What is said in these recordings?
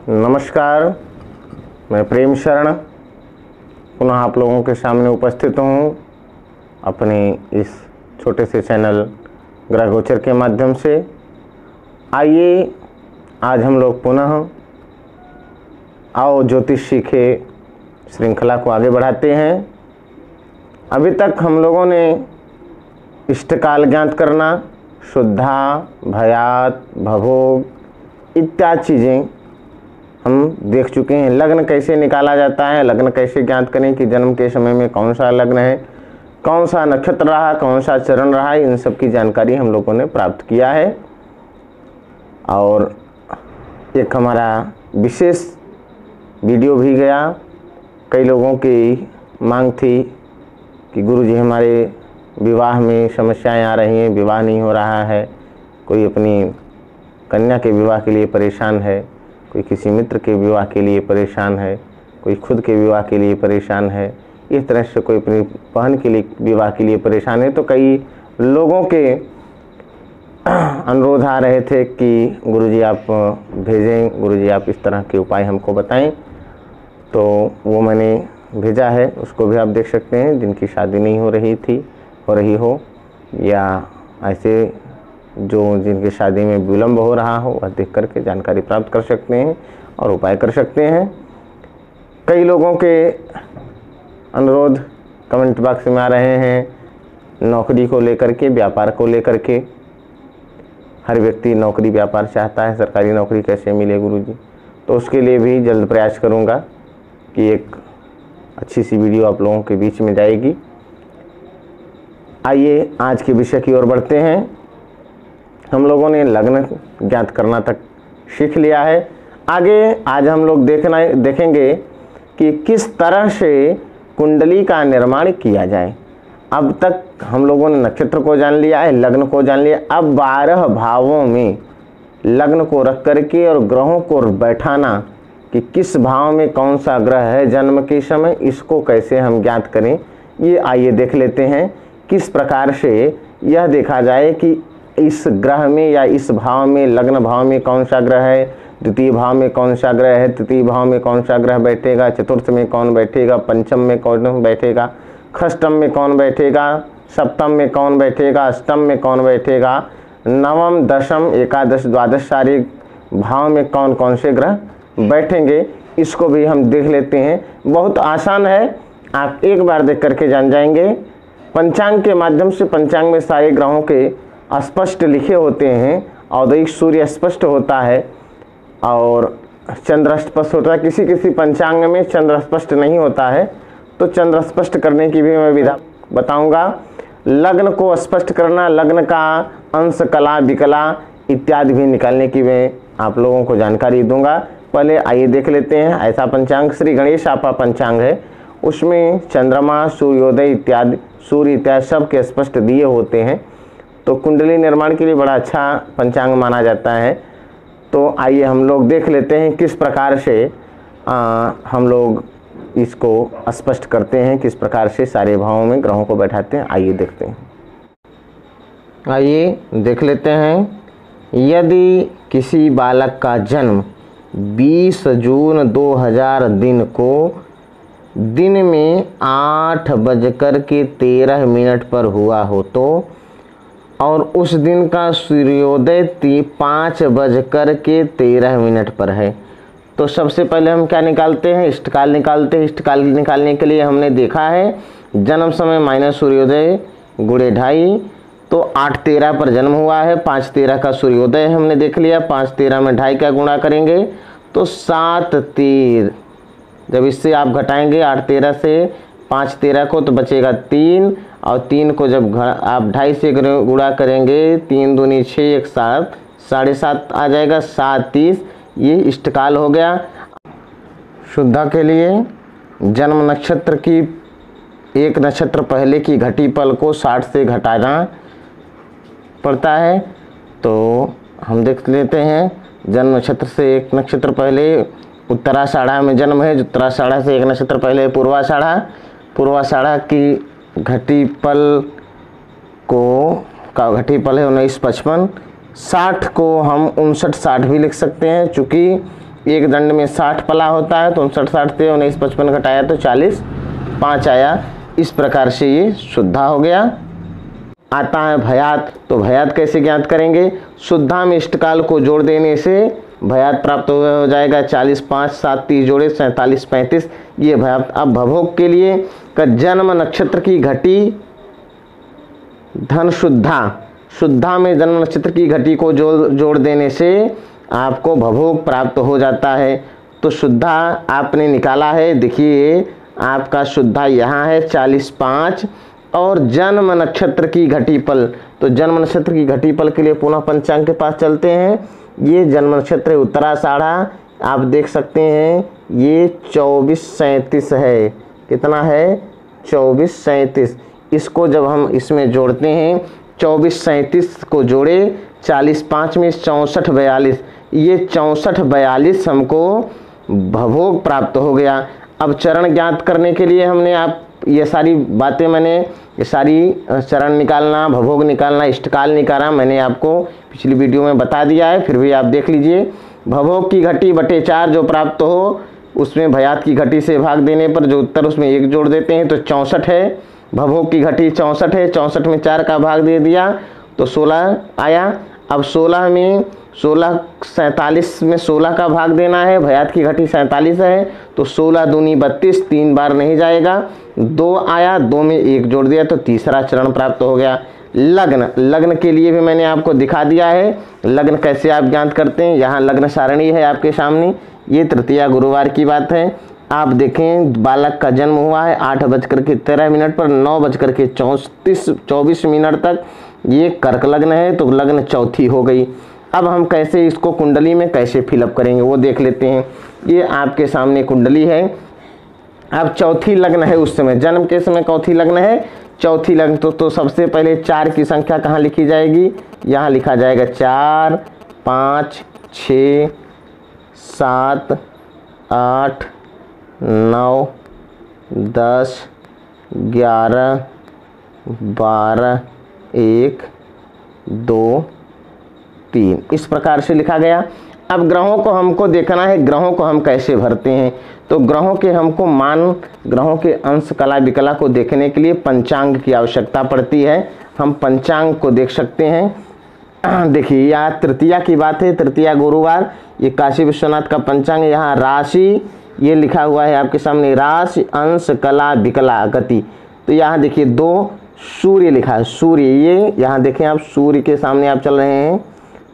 नमस्कार, मैं प्रेम शरण पुनः आप लोगों के सामने उपस्थित हूँ अपने इस छोटे से चैनल ग्रह गोचर के माध्यम से। आइए आज हम लोग पुनः आओ ज्योतिष सीखे श्रृंखला को आगे बढ़ाते हैं। अभी तक हम लोगों ने इष्टकाल ज्ञात करना, शुद्धा, भयात, भवोग इत्यादि चीज़ें हम देख चुके हैं। लग्न कैसे निकाला जाता है, लग्न कैसे ज्ञात करें कि जन्म के समय में कौन सा लग्न है, कौन सा नक्षत्र रहा, कौन सा चरण रहा, इन सब की जानकारी हम लोगों ने प्राप्त किया है। और एक हमारा विशेष वीडियो भी गया। कई लोगों की मांग थी कि गुरुजी हमारे विवाह में समस्याएं आ रही हैं, विवाह नहीं हो रहा है, कोई अपनी कन्या के विवाह के लिए परेशान है, कोई किसी मित्र के विवाह के लिए परेशान है, कोई खुद के विवाह के लिए परेशान है, इस तरह से कोई अपनी बहन के लिए विवाह के लिए परेशान है। तो कई लोगों के अनुरोध आ रहे थे कि गुरुजी आप भेजें, गुरुजी आप इस तरह के उपाय हमको बताएं। तो वो मैंने भेजा है, उसको भी आप देख सकते हैं। जिनकी शादी नहीं हो रही थी, हो रही हो, या ऐसे जो जिनकी शादी में विलम्ब हो रहा हो, वह देख करके जानकारी प्राप्त कर सकते हैं और उपाय कर सकते हैं। कई लोगों के अनुरोध कमेंट बॉक्स में आ रहे हैं नौकरी को लेकर के, व्यापार को लेकर के। हर व्यक्ति नौकरी व्यापार चाहता है, सरकारी नौकरी कैसे मिले गुरुजी। तो उसके लिए भी जल्द प्रयास करूंगा कि एक अच्छी सी वीडियो आप लोगों के बीच में जाएगी। आइए आज के विषय की ओर बढ़ते हैं। हम लोगों ने लग्न ज्ञात करना तक सीख लिया है। आगे आज हम लोग देखेंगे कि किस तरह से कुंडली का निर्माण किया जाए। अब तक हम लोगों ने नक्षत्र को जान लिया है, लग्न को जान लिया। अब 12 भावों में लग्न को रख करके और ग्रहों को बैठाना कि किस भाव में कौन सा ग्रह है जन्म के समय, इसको कैसे हम ज्ञात करें, ये आइए देख लेते हैं। किस प्रकार से यह देखा जाए कि इस ग्रह में या इस भाव में, लग्न भाव में कौन सा ग्रह है, द्वितीय भाव में कौन सा ग्रह है, तृतीय भाव में कौन सा ग्रह बैठेगा, चतुर्थ में कौन बैठेगा, पंचम में कौन बैठेगा, षष्ठम में कौन बैठेगा, सप्तम में कौन बैठेगा, अष्टम में कौन बैठेगा, नवम, दशम, एकादश, द्वादश सारे भाव में कौन कौन से ग्रह बैठेंगे, इसको भी हम देख लेते हैं। बहुत आसान है, आप एक बार देख करके जान जाएंगे। पंचांग के माध्यम से, पंचांग में सारे ग्रहों के स्पष्ट लिखे होते हैं। औदयिक सूर्य स्पष्ट होता है और चंद्र स्पष्ट होता है। किसी किसी पंचांग में चंद्र स्पष्ट नहीं होता है, तो चंद्र स्पष्ट करने की भी मैं विधा बताऊंगा। लग्न को स्पष्ट करना, लग्न का अंश, कला, विकला इत्यादि भी निकालने की मैं आप लोगों को जानकारी दूंगा। पहले आइए देख लेते हैं ऐसा पंचांग। श्री गणेश आपा पंचांग है, उसमें चंद्रमा, सूर्योदय इत्यादि, सूर्य इत्यादि सब के स्पष्ट दिए होते हैं। तो कुंडली निर्माण के लिए बड़ा अच्छा पंचांग माना जाता है। तो आइए हम लोग देख लेते हैं किस प्रकार से हम लोग इसको स्पष्ट करते हैं, किस प्रकार से सारे भावों में ग्रहों को बैठाते हैं। आइए देखते हैं, आइए देख लेते हैं। यदि किसी बालक का जन्म 20 जून 2000 दिन को दिन में 8:13 पर हुआ हो तो, और उस दिन का सूर्योदय 5:13 पर है, तो सबसे पहले हम क्या निकालते हैं, इष्टकाल निकालते हैं। इष्टकाल निकालने के लिए हमने देखा है जन्म समय माइनस सूर्योदय गुणे 2.5, तो 8:13 पर जन्म हुआ है, 5:13 का सूर्योदय हमने देख लिया। 5:13 में 2.5 का गुणा करेंगे तो 7:13। जब इससे आप घटाएंगे 8:13 से 5:13 को, तो बचेगा 3, और 3 को जब आप 2.5 से गुणा करेंगे, 3 दूनी 6, 1 7, 7.5 आ जाएगा, 7:30। ये इष्टकाल हो गया। शुद्धा के लिए जन्म नक्षत्र की एक नक्षत्र पहले की घटी पल को 60 से घटाना पड़ता है। तो हम देख लेते हैं जन्म नक्षत्र से एक नक्षत्र पहले उत्तराषाढ़ा में जन्म है, उत्तराषाढ़ा से एक नक्षत्र पहले पूर्वाषाढ़ा, पूर्वाषाढ़ा की घटी पल का घटी पल है 1955। 60 को हम 59-60 भी लिख सकते हैं, चूँकि एक दंड में 60 पला होता है, तो 59 60 से 19 55 घटाया तो 40 5 आया। इस प्रकार से ये शुद्धा हो गया। आता है भयात, तो भयात कैसे ज्ञात करेंगे? शुद्धा में इष्टकाल को जोड़ देने से भयात प्राप्त हो जाएगा। 40 5 7 30 जोड़े 47 35 ये भयात। अब भभोग के लिए का जन्म नक्षत्र की घटी धन शुद्धा, शुद्धा में जन्म नक्षत्र की घटी को जोड़ देने से आपको भभोग प्राप्त हो जाता है। तो शुद्धा आपने निकाला है, देखिए आपका शुद्धा यहाँ है 40 5 और जन्म नक्षत्र की घटी पल। तो जन्म नक्षत्र की घटी पल के लिए पुनः पंचांग के पास चलते हैं। ये जन्म नक्षत्र है उत्तराषाढ़ा, आप देख सकते हैं ये 24 37 है। कितना है? 24 37। इसको जब हम इसमें जोड़ते हैं 24 37 को जोड़े 40 5 में 64 42, ये 64 42 हमको भभोग प्राप्त हो गया। अब चरण ज्ञात करने के लिए हमने आप ये सारी बातें मैंने ये सारी चरण निकालना, भभोग निकालना, इष्टकाल निकालना मैंने आपको पिछली वीडियो में बता दिया है, फिर भी आप देख लीजिए। भभोग की घटी बटे 4 जो प्राप्त हो उसमें भयात की घटी से भाग देने पर जो उत्तर उसमें 1 जोड़ देते हैं तो 64 है। भभोग की घटी 64 है, 64 में 4 का भाग दे दिया तो 16 आया। अब 16 में 16 47 में 16 का भाग देना है, भयात की घटी 47 है तो 16 दूनी 32, 3 बार नहीं जाएगा, 2 आया, 2 में 1 जोड़ दिया तो तीसरा चरण प्राप्त हो गया। लग्न, लग्न के लिए भी मैंने आपको दिखा दिया है लग्न कैसे आप ज्ञात करते हैं। यहाँ लग्न सारणी है आपके सामने, ये तृतीया गुरुवार की बात है। आप देखें बालक का जन्म हुआ है 8:13 पर 9:24 तक ये कर्क लग्न है, तो लग्न चौथी हो गई। अब हम कैसे इसको कुंडली में कैसे फिलअप करेंगे वो देख लेते हैं। ये आपके सामने कुंडली है। अब चौथी लग्न है, उस समय जन्म के समय चौथी लग्न है, चौथी लग्न तो सबसे पहले 4 की संख्या कहाँ लिखी जाएगी? यहाँ लिखा जाएगा 4 5 6 7 8 9 10 11 12 1 2 3 इस प्रकार से लिखा गया। अब ग्रहों को हमको देखना है, ग्रहों को हम कैसे भरते हैं। तो ग्रहों के हमको मान, ग्रहों के अंश कला विकला को देखने के लिए पंचांग की आवश्यकता पड़ती है। हम पंचांग को देख सकते हैं। देखिए यहाँ तृतीया की बात है, तृतीया गुरुवार, ये काशी विश्वनाथ का पंचांग। यहाँ राशि ये लिखा हुआ है आपके सामने, राशि अंश कला विकला गति। तो यहाँ देखिए 2 सूर्य लिखा है, सूर्य ये यहाँ देखें आप, सूर्य के सामने आप चल रहे हैं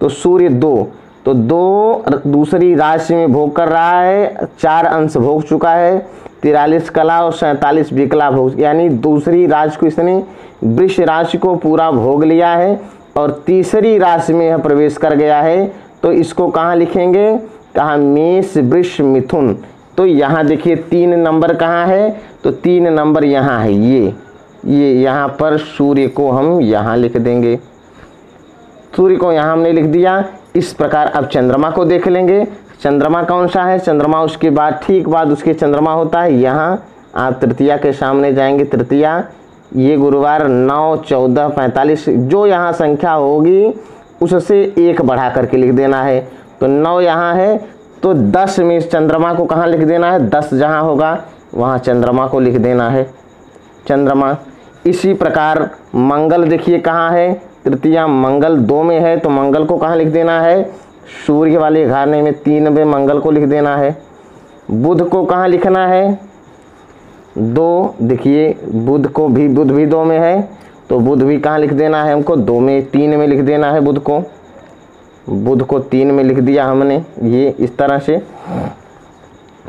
तो सूर्य 2, तो 2 दूसरी राशि में भोग कर रहा है, 4 अंश भोग चुका है, 43 कला और 47 विकला भोग, यानी दूसरी राशि को इसने वृष राशि को पूरा भोग लिया है और तीसरी राशि में यह प्रवेश कर गया है। तो इसको कहाँ लिखेंगे? कहाँ? मेष वृष मिथुन। तो यहाँ देखिए 3 नंबर कहाँ है? तो 3 नंबर यहाँ है, ये यहाँ पर सूर्य को हम यहाँ लिख देंगे, सूर्य को यहाँ हमने लिख दिया। इस प्रकार अब चंद्रमा को देख लेंगे। चंद्रमा कौन सा है? चंद्रमा उसके बाद ठीक बाद उसके चंद्रमा होता है, यहाँ आप तृतीया के सामने जाएंगे, तृतीया ये गुरुवार 9 14 45 जो यहाँ संख्या होगी उससे 1 बढ़ा करके लिख देना है। तो 9 यहाँ है तो 10 में चंद्रमा को कहाँ लिख देना है? 10 जहाँ होगा वहाँ चंद्रमा को लिख देना है, चंद्रमा। इसी प्रकार मंगल देखिए कहाँ है? तृतीया मंगल 2 में है तो मंगल को कहाँ लिख देना है? सूर्य वाले घराने में 3 में मंगल को लिख देना है। बुध को कहाँ लिखना है? 2, देखिए बुध भी 2 में है तो बुध भी कहाँ लिख देना है हमको? 2 में, 3 में लिख देना है बुध को 3 में लिख दिया हमने, ये इस तरह से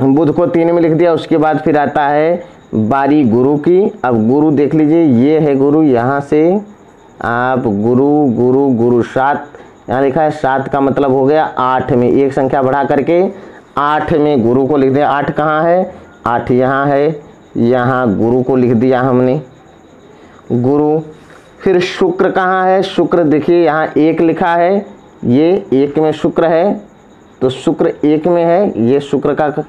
बुध को 3 में लिख दिया। उसके बाद फिर आता है बारी गुरु की। अब गुरु देख लीजिए, ये है गुरु, यहाँ से आप गुरु 7 यहाँ लिखा है, 7 का मतलब हो गया 8 में, एक संख्या बढ़ा करके 8 में गुरु को लिख दिया। 8 कहाँ है? 8 यहाँ है, यहाँ गुरु को लिख दिया हमने, गुरु। फिर शुक्र कहाँ है? शुक्र देखिए यहाँ 1 लिखा है, ये 1 में शुक्र है तो शुक्र 1 में है, ये शुक्र का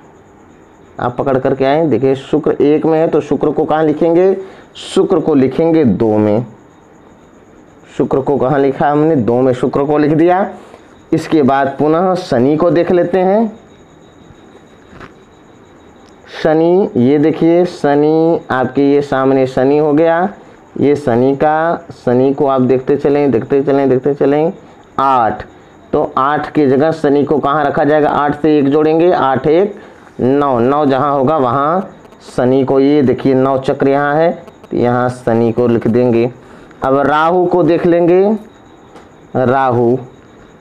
आप पकड़ करके आए, देखिए शुक्र 1 में है तो शुक्र को कहाँ लिखेंगे? शुक्र को लिखेंगे 2 में, शुक्र को कहाँ लिखा हमने? 2 में शुक्र को लिख दिया। इसके बाद पुनः शनि को देख लेते हैं। शनि, ये देखिए शनि आपके ये सामने शनि हो गया, ये शनि को आप देखते चलें 8, तो 8 की जगह शनि को कहाँ रखा जाएगा, 8 से 1 जोड़ेंगे, 8 1 9, 9 जहाँ होगा वहाँ शनि को, ये देखिए 9 चक्र यहाँ है तो यहाँ शनि को लिख देंगे। अब राहु को देख लेंगे, राहु,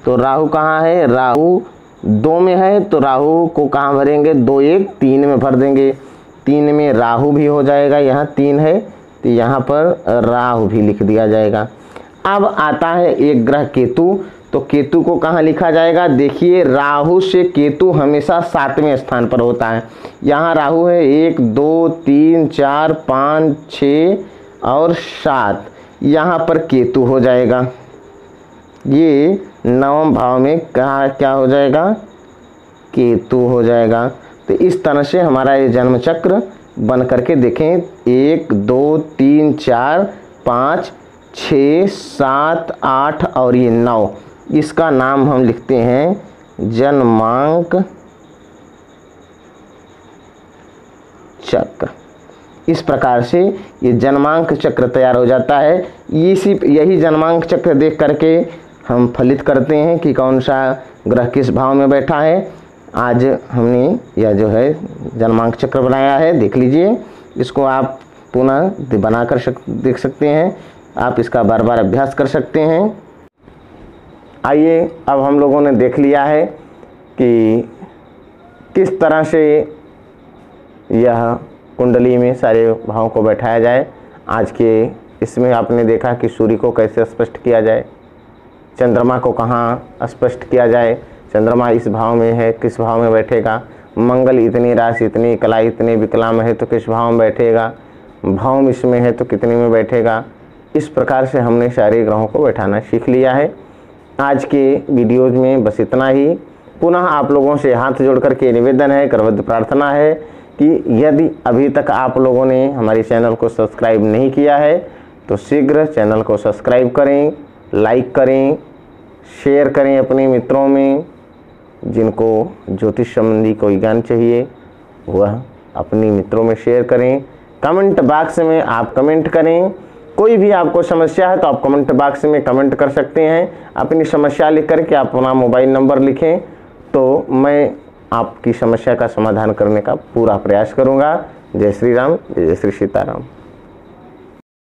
तो राहु कहाँ है, राहु 2 में है तो राहु को कहाँ भरेंगे, 2 1 3 में भर देंगे, 3 में राहु भी हो जाएगा, यहाँ 3 है तो यहाँ पर राहु भी लिख दिया जाएगा। अब आता है एक ग्रह केतु, तो केतु को कहाँ लिखा जाएगा, देखिए राहु से केतु हमेशा 7वें स्थान पर होता है। यहाँ राहु है 1 2 3 4 5 6 और 7, यहाँ पर केतु हो जाएगा, ये 9वें भाव में क्या हो जाएगा, केतु हो जाएगा। तो इस तरह से हमारा ये जन्म चक्र बन करके देखें, 1 2 3 4 5 6 7 8 और ये 9, इसका नाम हम लिखते हैं जन्मांक चक्र। इस प्रकार से ये जन्मांक चक्र तैयार हो जाता है। यही जन्मांक चक्र देख करके हम फलित करते हैं कि कौन सा ग्रह किस भाव में बैठा है। आज हमने यह जो है जन्मांक चक्र बनाया है, देख लीजिए, इसको आप पुनः बना कर देख सकते हैं, आप इसका बार बार अभ्यास कर सकते हैं। आइए अब हम लोगों ने देख लिया है कि किस तरह से यह कुंडली में सारे भावों को बैठाया जाए। आज के इसमें आपने देखा कि सूर्य को कैसे स्पष्ट किया जाए, चंद्रमा को कहाँ स्पष्ट किया जाए, चंद्रमा इस भाव में है किस भाव में बैठेगा, मंगल इतनी राशि इतनी कला इतने विकला में है तो किस भाव में बैठेगा, भाव इसमें है तो कितने में बैठेगा। इस प्रकार से हमने सारे ग्रहों को बैठाना सीख लिया है। आज के वीडियोज में बस इतना ही। पुनः आप लोगों से हाथ जोड़ करके निवेदन है, करबद्ध प्रार्थना है कि यदि अभी तक आप लोगों ने हमारे चैनल को सब्सक्राइब नहीं किया है तो शीघ्र चैनल को सब्सक्राइब करें, लाइक करें, शेयर करें अपने मित्रों में। जिनको ज्योतिष संबंधी कोई ज्ञान चाहिए वह अपने मित्रों में शेयर करें। कमेंट बॉक्स में आप कमेंट करें, कोई भी आपको समस्या है तो आप कमेंट बॉक्स में कमेंट कर सकते हैं। अपनी समस्या लिख करके आप अपना मोबाइल नंबर लिखें तो मैं आपकी समस्या का समाधान करने का पूरा प्रयास करूंगा। जय श्री राम, जय श्री सीताराम।